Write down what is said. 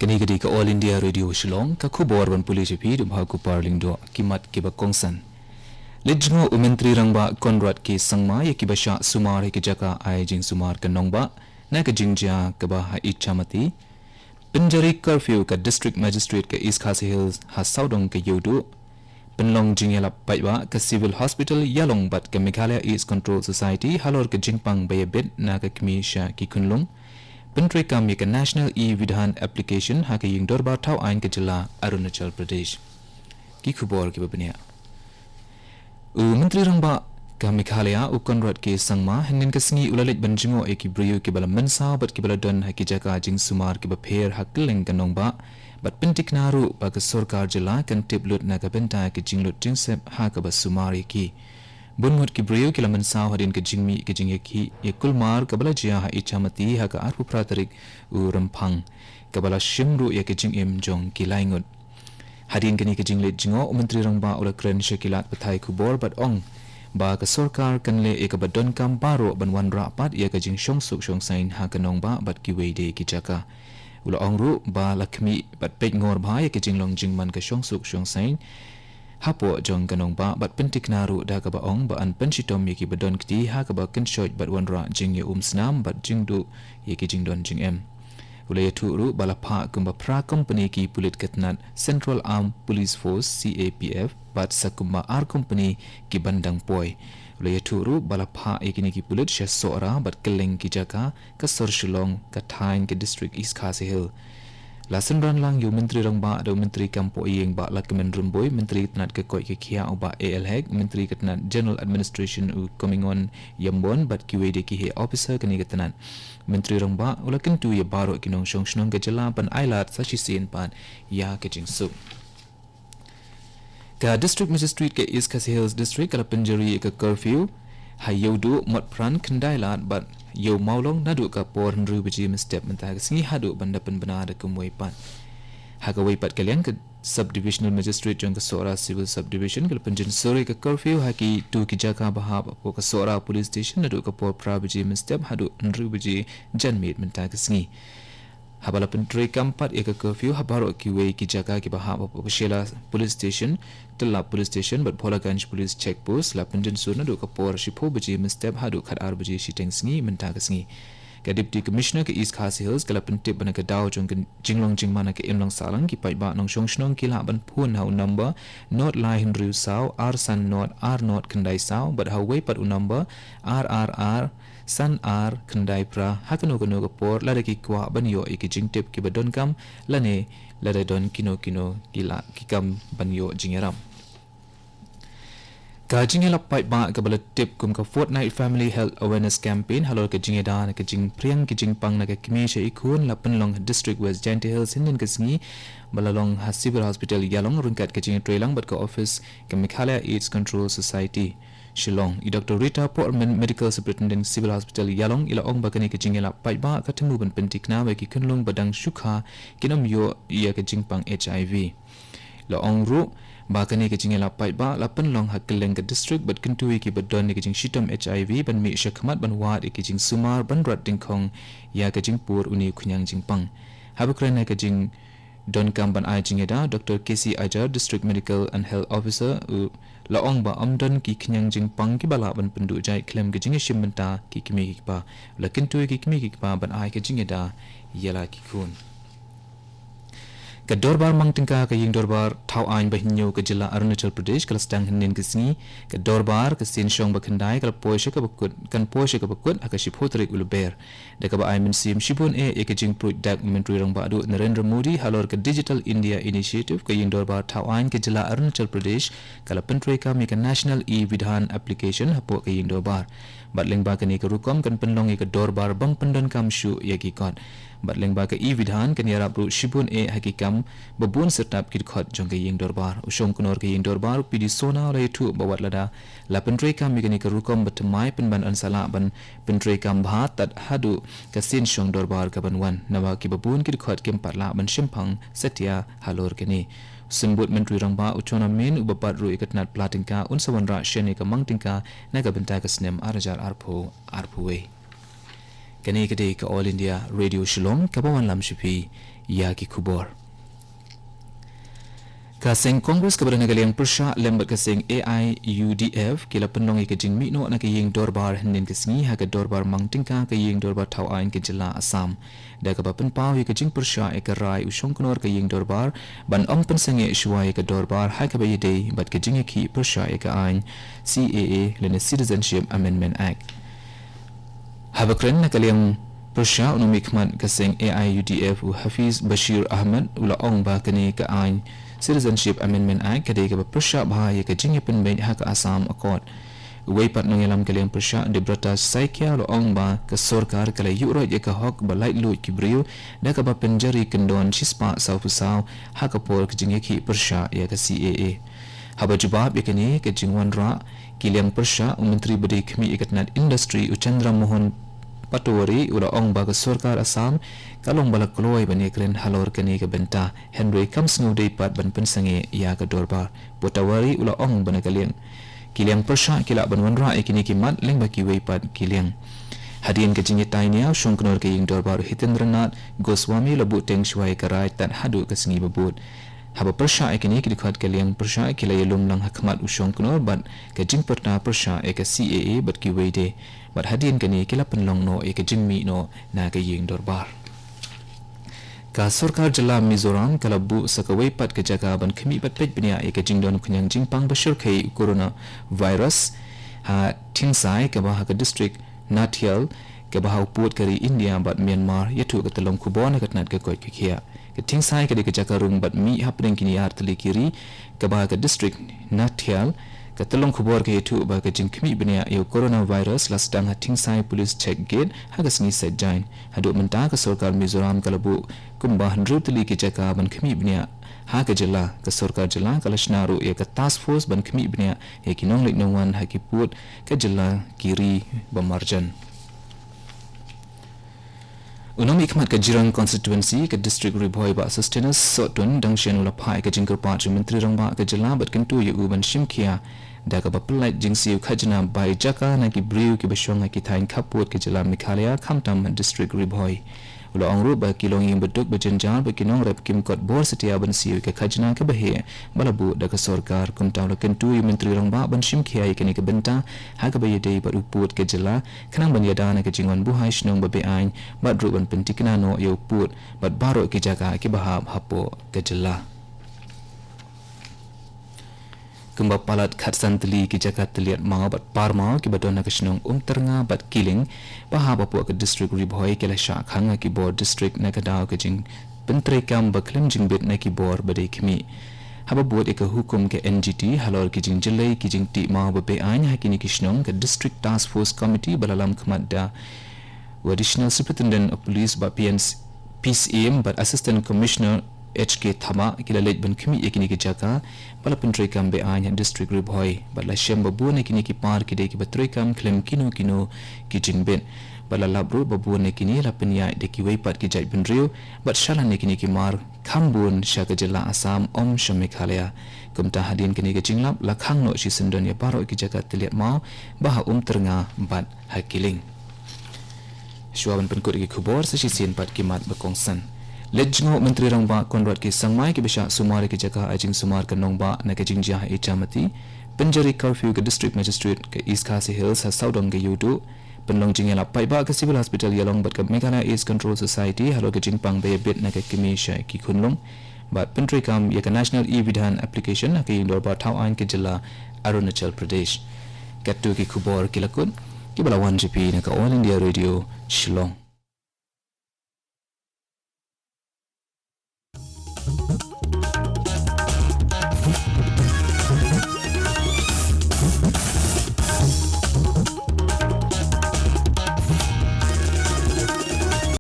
Kani ka All India Radio Shillong ka khubor ban police phi du bha ku parling do kimat ke ba kongsan Lijngo umentri rangba Conrad ke sangma ye ki basha sumar ke jaka ai jing sumar ka nongba na ka jingja ka ba ha ichamati Pinjari curfew ka district magistrate ka East Khasi Hills ha saudong ka yodu Penlong jingela paiba ka civil hospital yalong bat ka Meghalaya East Control Society halor ka jingpang bayabit na ka kmisha ki kunlung Pentri kami ke National E-Vidhan Application ha ke ying dorba tau ain ke jila Arunachal Pradesh. Ki khubor ke babnia. Menteri rangba ka Meghalaya Conrad ke sangma hinin ke singi ulalit banjingo e ki briyu ke bala mensa bat ke bala don ha ki jaka jing sumar ke bapher ha keleng ka nongba bat pentik naru ba ke sorkar jila kan tiblut na ka benta ke jinglut jingsep ha ka ba sumari ki. Bunmut ki briyo ki laman saw hadin ke jingmi ke jingye ki ye kulmar kabala jia ha ichamati ha ka arpu pratarik rampang kabala shimru ye ke jingim jong ki laingut hadin kani ke jinglet jingo menteri rangba ula kren shakilat pathai kubor bat ong ba ka sorkar kanle e ka badon kam baro banwan rapat ye ka jing shong suk shong sain ha ka nong ba bat ki weide ki jaka ula ongru ba lakmi bat pek ngor ba ye ke jinglong jingman ka shong suk shong sain Hapo jong kanong ba bat pentik naru da ka ba ong ba an pensitom ye ki badon kti ha ka ba kenshoj bat wanra jing ye snam bat jingdu ye ki jingdon jing em ulay turu balapha kumba pra company ki pulit katnat Central Armed Police Force CAPF bat sakumba R company ki bandang poi ulay turu balapha ye ki pulit sha sora bat keleng ki jaka ka sor Shillong ka thain ke district East Khasi Hill Lasan ran lang yu menteri rangba ada menteri kampo iyeng ba lakemen rumboy menteri tenat ke koi ke kia uba ALHEG menteri ketenat General Administration coming on yambon bat kiwe de ki he officer kani ketenat menteri rangba ulaken tu ye baro kinong shong shnong ke jela pan ailat sashi sin pan ya ke jingsu ka district magistrate ke East Khasi Hills district kala penjari ke curfew hayodu mot pran kendailat bat Yo maulong nadu ka por nru biji mestep mentah singi hadu banda pen benar ke muipan. Haka wipat kalian ke subdivisional magistrate jong ke Sora civil subdivision ke penjen sore ke curfew haki tu ki jaka bahab ko ke Sora police station nadu ke por pra biji mestep hadu nru biji janmit mentah ke singi. Habala pentri kampat ke curfew habaro ki wei ki jaka ki bahab ko Shela police station Telap police station bat Pholaganj police checkpost la penjen surna do ka por shipo biji mestep hadu khat ar biji shiteng singi menta ka singi ka deputy commissioner ke East Khasi Hills kala pentip bana ka daw jong jinglong jingmana ke imlong salang ki pai ba nong shong shnong ki la ban phun hau number not line riu saw r san not r not kandai saw but how wei pat u number rrr san r kandai pra hakano kono ka por la de ki kwa ban yo e ki jingtip ki badon kam lane la de don kino kila ki kam ban yo jingeram ka jingela pai ba ka bala tip kum ka fortnight family health awareness campaign halor ka jingeda na ka jing priang ki jingpang na ka kimisha ikun la penlong district West Giant Hills hindin ka singi balalong ha civil hospital yalong rungkat ka jing trelang bat ka office ka Meghalaya AIDS Control Society Shillong Dr. Rita Portman Medical Superintendent Civil Hospital Yalong ila ong bakani ke jingela pai ba ka temu ban pentik na ba ki kunlong badang shukha kinam yo ya ka jingpang HIV la ong ru bakani ke jingela pai ba la penlong hakeleng ke district bat kentui ki badon ke jing shitam HIV ban mi shakmat ban wat ke jing sumar ban rat dingkhong ya ke jing pur uni khunyang jingpang habakran ke jing Don Kamban Ai Jingeda Dr. Khasi District Medical and Health Officer laong ba amdan ki knyang jingpang ki bala ban pendu jai klem ke jinge shimmenta ki kimi ki pa lakin tu ki kimi ki pa ban ai ke jingeda yala ki kun ka dorbar mangtingka ka ying dorbar thau ain bahinyo ka jila Arunachal Pradesh kala stang hinin ke singi ka dorbar ka sin shong bakhandai kala poisha ka bakut kan poisha ka bakut aka shipotrik uluber de ka ba ai min sim shibun e ke jing pro documentary rang ba adu Narendra Modi halor ka Digital India Initiative ka ying dorbar thau ain ka jila Arunachal Pradesh kala pentri ka mi ka National E-Vidhan Application hapo ka ying dorbar batleng ba ka ni ka rukom kan penlong ka dorbar bang pendan kam shu ya ki kon batleng ba ka E-Vidhan kan yara pro shibun e hakikam babun setap kit khot jong ka ying dorbar ushom kunor ka ying dorbar pidi sona la tu bawat lada la pentri kam mi ka ni ka rukom batmai penban ansala ban pentri kam bhat tat hadu ka sin shong dorbar ka ban wan nawa ki babun kit khot kem patla ban shimpang setia halor ka ni Sembut menteri rangba uchona min ubapat ru ikatnat platingka unsawanra shene ka mangtingka naga bentai ka snem arajar arpuwe Kani kade ka All India Radio Shillong kapawan lam shipi ya ki kubor kaseng Kongres kepada negara yang persya lembat kaseng AIUDF kila penong ke jing mikno na ke ying dorbar hendin ke singi ha ke dorbar mangtingka ke ying dorbar tau ain ke jela Assam da ke bapen pau ke jing persya ke rai usong knor ke ying dorbar ban om pensenge shwai ke dorbar ha ke bayide bat ke jing ki persya ke ain CAA lene Citizenship Amendment Act habakren na kaliang persya unomikmat kaseng AIUDF u Hafiz Bashir Ahmad ula ong ba kene ke ain Citizenship Amendment Act kadai ke persya bahaya ke jing pen bain ha ke Assam Accord wei pat nongelam kalian persya de brata saikia lo ong ba ke sorkar kala yuro ye ke hok ba light lo kibrio da ke ba penjari kendon chispa sau pusau ha ke por ke jing ki persya ya ke CAA haba jawab ye kini ke jing wanra kiliang persya menteri bedi kemi ikatnat industri Chandra Mohan Patwari ura ong ba ke sorkar Assam kalong balak kloy bani kren halor kani ke benta Henry Kamsnu de pat ban pensange ya ke dorba Potawari ula ong bana kaliang kiliang persya kila ban wanra ikini kimat leng baki wei pat kiliang hadian ke jingi tainia shongknor ke ying dorba Hitendranat Goswami labu teng shwai karai tan hadu ke singi babut haba persya ikini kidikhat kaliang persya kila yelum lang hakmat usong knor bat ke jing perta persya ke CAA bat ki wei de bat hadian kani kila penlong no ke jingmi no na ke ying dorbar ka sarkar jala Mizoram kala bu sakawai pat ke jaga ban khmi pat pet bnia ke jingdon khunyang jingpang bashir khai corona virus ha thingsai ke bah ka district Nathial ke bah put kari India bat Myanmar yetu ke telong kubon ke nat ke koi ke khia ke thingsai ke de jaga rung bat mi hapring kini artli kiri ke bah ka district Nathial ke telong kubor ke yetu ba ke jingkhmi bnia yo coronavirus las dang ha thingsai police check gate ha ke sni sejain hadu menta ke sarkar Mizoram kala bu kumbah nrutli ke jaga ban khmi bnia ha ke jela ke sarkar jela kalashnaru ye ke task force ban khmi bnia ye kinong lek nongwan ha ki put ke jela kiri bamarjan unom ikmat ke jirang constituency ke district Ribhoi ba sustenance sotun dangshen ula phai ke jingkar pat menteri rangba ke jela bat kentu ye uban shimkhia da ka bapulai jingsiu khajna bai jaka na ki briu ki bashonga ki thain khaput ke jela Meghalaya Khamtam district Ribhoi ulo angru ba kilong ing beduk bejenjar ba kinong rep kim kot bor setia ban siu ke khajna ke bahe balabu da ka sarkar kumtaw la kentu yu menteri rangba ban shimkhia ke ni ke benta ha ka baye dei ba uput ke jela khanang ban yadana ke jingon buhai shnong ba be ain ba dru ban pentikna no yo put bat baro ki jaga ki bahab hapo ke jela kumba palat khatsan tli ki jagat tliat ma bat parma ki badona kishnong ternga bat killing bahaba po ke district Ribhoi ke la sha khanga ki board district nakadaw ke jing pentre kam baklem jing bet na ki bor bade khmi haba board ek hukum ke NGT halor ki jing jilai ki jing ti ma ba be anya ki ni kishnong ke district task force committee balalam khmadda additional superintendent of police ba PCM but assistant commissioner HK Thama kila late ban khmi ekini ki jaka bala pentre kam be anya district Ribhoi bala shem babu ne kini ki par ki de ki batre kam klem kino ki jinben bala labru babu ne kini la penya de ki wei pat ki jai benrio bat shala ne kini ki mar khambun shaka jela Assam om Meghalaya kumta hadin kini ki jinglap la khang no shi sindon ya paro ki jaka tliat ma baha ternga bat hakiling shwaban penkut ki khubor sa shi sin pat ki mat bakongsan Lejngo menteri rangba Konrad ki sangmai ki bisha sumar ki jaka ajing sumar ka nongba na ke jingjah e chamati penjari curfew ke district magistrate ke East Khasi Hills ha saudong ke yudu penlong jingela paiba ke civil hospital yalong bat ke Meghalaya East Control Society halo ke jingpang be bit na ke kimisha ki kunlong bat pentri kam ye ke national e-vidhan application na ke indor ba thau ain ke jilla Arunachal Pradesh katu ki khubor ki lakun ki bala 1GP na ka All India Radio Shillong